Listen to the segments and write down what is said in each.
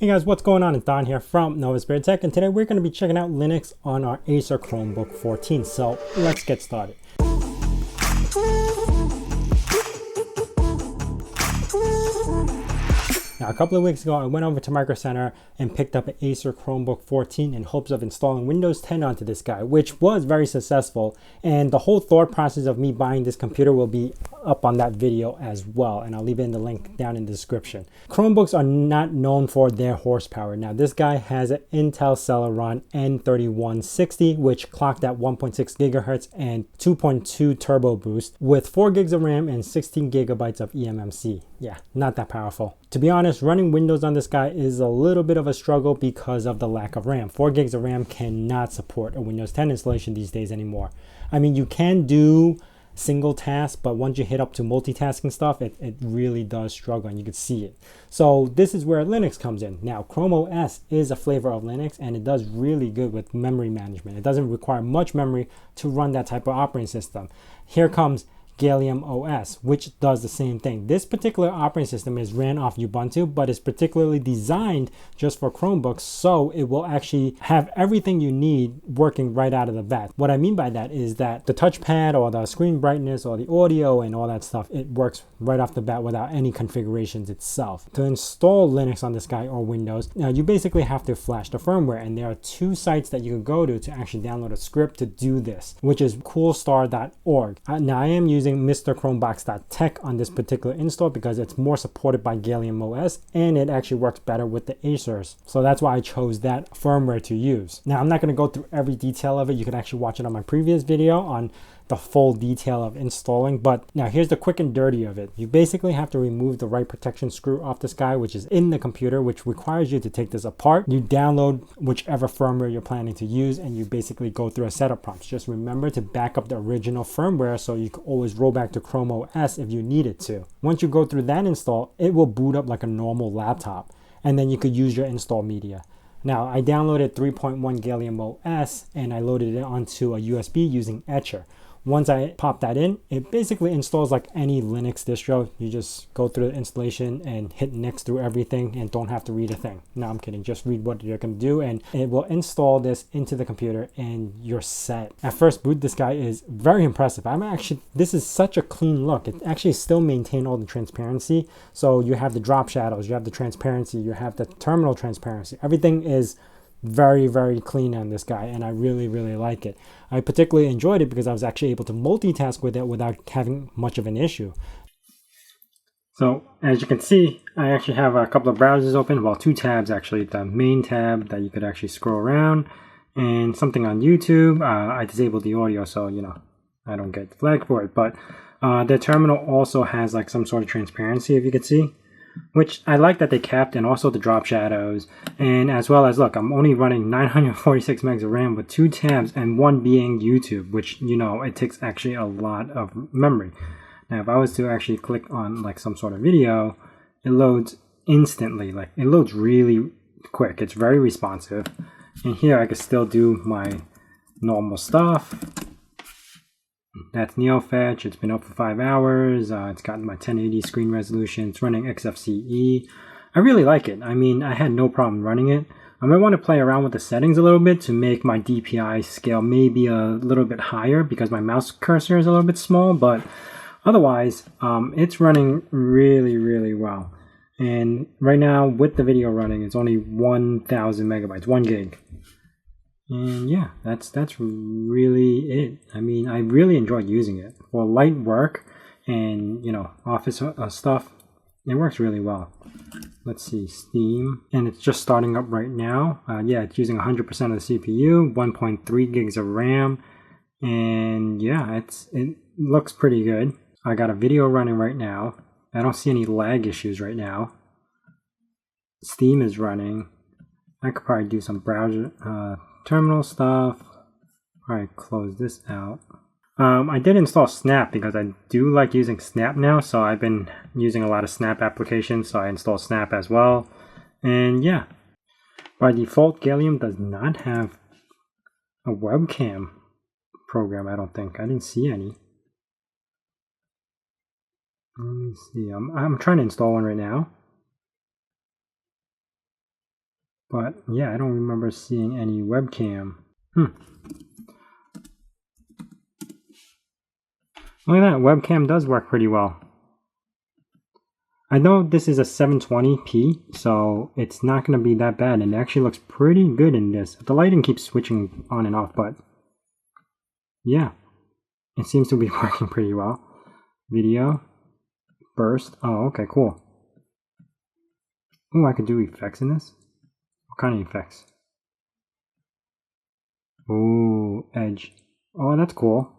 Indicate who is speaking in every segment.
Speaker 1: Hey guys, what's going on? It's Don here from Novaspirit Tech, and today we're going to be checking out Linux on our Acer Chromebook 14. So let's get started. Now, a couple of weeks ago, I went over to microcenter and picked up an Acer Chromebook 14 in hopes of installing Windows 10 onto this guy, which was very successful. And the whole thought process of me buying this computer will be up on that video as well, and I'll leave in the link down in the description. Chromebooks are not known for their horsepower. Now, this guy has an Intel Celeron N3160, which clocked at 1.6 gigahertz and 2.2 turbo boost with 4 gigs of RAM and 16 gigabytes of eMMC. Yeah, not that powerful. To be honest, running Windows on this guy is a little bit of a struggle because of the lack of RAM. 4 gigs of RAM cannot support a Windows 10 installation these days anymore. I mean, you can do single task, but once you hit up to multitasking stuff, it really does struggle, and you can see it. So this is where Linux comes in. Now, Chrome OS is a flavor of Linux, and it does really good with memory management. It doesn't require much memory to run that type of operating system. Here comes Gallium OS, which does the same thing. This particular operating system is ran off Ubuntu, but is particularly designed just for Chromebooks, so it will actually have everything you need working right out of the bat. What I mean by that is that the touchpad or the screen brightness or the audio and all that stuff, it works right off the bat without any configurations itself. To install Linux on this guy or Windows, now you basically have to flash the firmware, and there are two sites that you can go to actually download a script to do this, which is coolstar.org. Now, I am using MrChromebox.tech on this particular install because it's more supported by Gallium OS, and it actually works better with the Acers. So that's why I chose that firmware to use. Now, I'm not going to go through every detail of it. You can actually watch it on my previous video on the full detail of installing, but now here's the quick and dirty of it. You basically have to remove the right protection screw off this guy, which is in the computer, which requires you to take this apart. You download whichever firmware you're planning to use, and you basically go through a setup prompts. Just remember to back up the original firmware so you can always roll back to Chrome OS if you needed to. Once you go through that install, it will boot up like a normal laptop, and then you could use your install media. Now, I downloaded 3.1 Gallium OS, and I loaded it onto a USB using Etcher. Once I pop that in, it basically installs like any Linux distro. You just go through the installation and hit next through everything and don't have to read a thing. No, I'm kidding. Just read what you're going to do, and it will install this into the computer and you're set. At first boot, this guy is very impressive. This is such a clean look. It actually still maintains all the transparency. So you have the drop shadows, you have the transparency, you have the terminal transparency. Everything is very, very clean on this guy, and I really like it. I particularly enjoyed it because I was actually able to multitask with it without having much of an issue. So as you can see, I actually have a couple of browsers open, well, two tabs actually. The main tab that you could actually scroll around, and something on YouTube. I disabled the audio, so I don't get flagged for it, but the terminal also has like some sort of transparency, if you can see, which I like that they kept, and also the drop shadows, and as well as, look, I'm only running 946 megs of RAM with two tabs, and one being YouTube, which it takes actually a lot of memory. Now, if I was to actually click on like some sort of video, it loads instantly. Like, it loads really quick. It's very responsive, and here I can still do my normal stuff. That's NeoFetch. It's been up for 5 hours. It's got my 1080 screen resolution. It's running XFCE. I really like it. I mean, I had no problem running it. I might want to play around with the settings a little bit to make my DPI scale maybe a little bit higher because my mouse cursor is a little bit small, but otherwise, it's running really well. And right now, with the video running, it's only 1,000 megabytes, 1 gig. And yeah, that's really it. I mean, I really enjoyed using it for light work and office stuff. It works really well. Let's see, Steam, and it's just starting up right now. Yeah, it's using 100% of the CPU, 1.3 gigs of RAM, and yeah, it looks pretty good. I got a video running right now. I don't see any lag issues right now. Steam is running. I could probably do some browser terminal stuff. All right, close this out. I did install Snap because I do like using Snap now, so I've been using a lot of Snap applications, so I installed Snap as well. And yeah, by default, Gallium does not have a webcam program, I don't think. I didn't see any. Let me see. I'm trying to install one right now. But yeah, I don't remember seeing any webcam. Look at that, webcam does work pretty well. I know this is a 720p, so it's not going to be that bad, and it actually looks pretty good in this. The lighting keeps switching on and off, but yeah, it seems to be working pretty well. Video, burst, oh okay, cool. Oh, I could do effects in this? What kind of effects? Oh, edge. Oh, that's cool.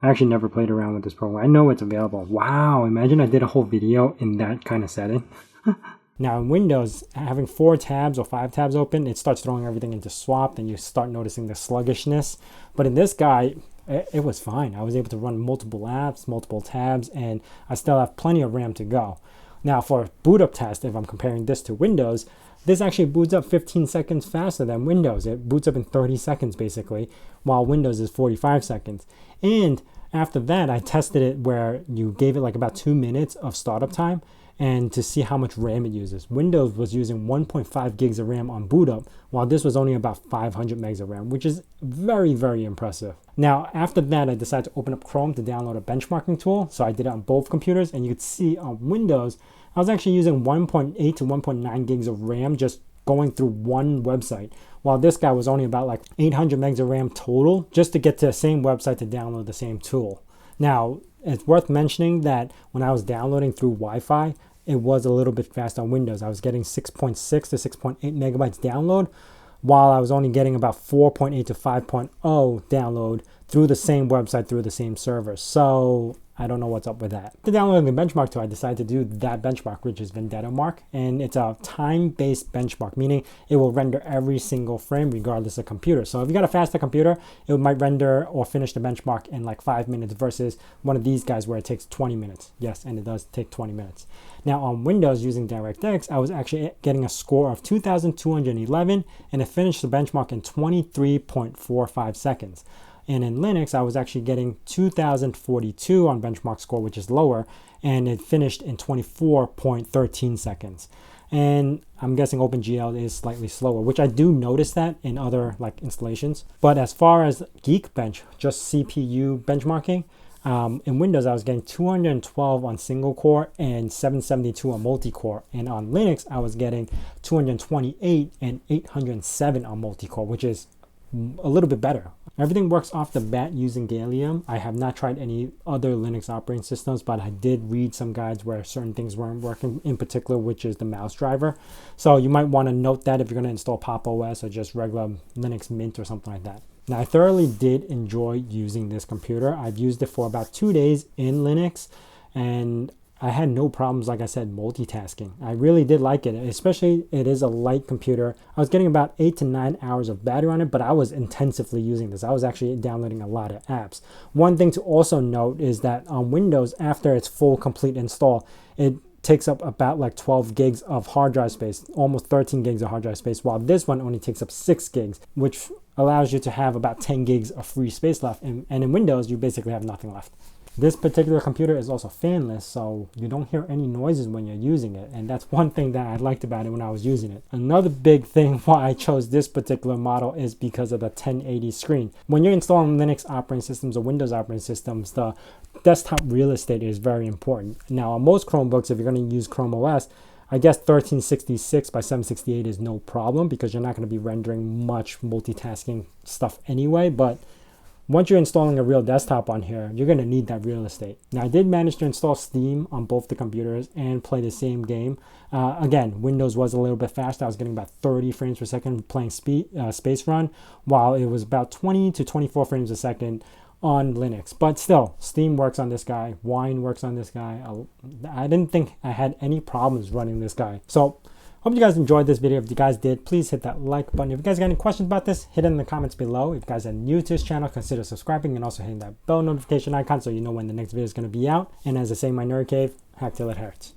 Speaker 1: I actually never played around with this program. I know it's available. Wow, imagine I did a whole video in that kind of setting. Now in Windows, having 4 tabs or 5 tabs open, it starts throwing everything into swap, and you start noticing the sluggishness. But in this guy, it was fine. I was able to run multiple apps, multiple tabs, and I still have plenty of RAM to go. Now for boot up test, if I'm comparing this to Windows, this actually boots up 15 seconds faster than Windows. It boots up in 30 seconds basically, while Windows is 45 seconds. And after that, I tested it where you gave it like about 2 minutes of startup time and to see how much RAM it uses. Windows was using 1.5 gigs of RAM on boot up, while this was only about 500 megs of RAM, which is very, very impressive. Now, after that, I decided to open up Chrome to download a benchmarking tool. So I did it on both computers, and you could see on Windows, I was actually using 1.8 to 1.9 gigs of RAM just going through one website, while this guy was only about like 800 megs of RAM total just to get to the same website to download the same tool. Now, it's worth mentioning that when I was downloading through Wi-Fi, it was a little bit fast on Windows. I was getting 6.6 to 6.8 megabytes download, while I was only getting about 4.8 to 5.0 download through the same website, through the same server. So I don't know what's up with that. To download the benchmark tool, I decided to do that benchmark, which is Vendetta Mark, and it's a time-based benchmark, meaning it will render every single frame regardless of computer. So if you got a faster computer, it might render or finish the benchmark in like 5 minutes versus one of these guys where it takes 20 minutes. Yes, and it does take 20 minutes. Now on Windows using DirectX, I was actually getting a score of 2,211, and it finished the benchmark in 23.45 seconds. And in Linux, I was actually getting 2,042 on benchmark score, which is lower, and it finished in 24.13 seconds. And I'm guessing OpenGL is slightly slower, which I do notice that in other like installations. But as far as Geekbench, just CPU benchmarking, in Windows, I was getting 212 on single core and 772 on multi-core. And on Linux, I was getting 228 and 807 on multi-core, which is a little bit better. Everything works off the bat using Gallium. I have not tried any other Linux operating systems, but I did read some guides where certain things weren't working, in particular, which is the mouse driver. So you might want to note that if you're going to install Pop! OS or just regular Linux Mint or something like that. Now, I thoroughly did enjoy using this computer. I've used it for about 2 days in Linux, and I had no problems, like I said, multitasking. I really did like it, especially it is a light computer. I was getting about 8 to 9 hours of battery on it, but I was intensively using this. I was actually downloading a lot of apps. One thing to also note is that on Windows, after its full complete install, it takes up about like 12 gigs of hard drive space, almost 13 gigs of hard drive space, while this one only takes up 6 gigs, which allows you to have about 10 gigs of free space left. And in Windows, you basically have nothing left. This particular computer is also fanless, so you don't hear any noises when you're using it. And that's one thing that I liked about it when I was using it. Another big thing why I chose this particular model is because of the 1080 screen. When you're installing Linux operating systems or Windows operating systems, the desktop real estate is very important. Now, on most Chromebooks, if you're going to use Chrome OS, I guess 1366 by 768 is no problem because you're not going to be rendering much multitasking stuff anyway, but once you're installing a real desktop on here, you're going to need that real estate. Now, I did manage to install Steam on both the computers and play the same game. Again, Windows was a little bit faster. I was getting about 30 frames per second playing Space Run, while it was about 20 to 24 frames a second on Linux. But still, Steam works on this guy. Wine works on this guy. I didn't think I had any problems running this guy. So, hope you guys enjoyed this video. If you guys did, please hit that like button. If you guys got any questions about this, hit it in the comments below. If you guys are new to this channel, consider subscribing and also hitting that bell notification icon so you know when the next video is going to be out. And as I say in my nerd cave, hack till it hurts.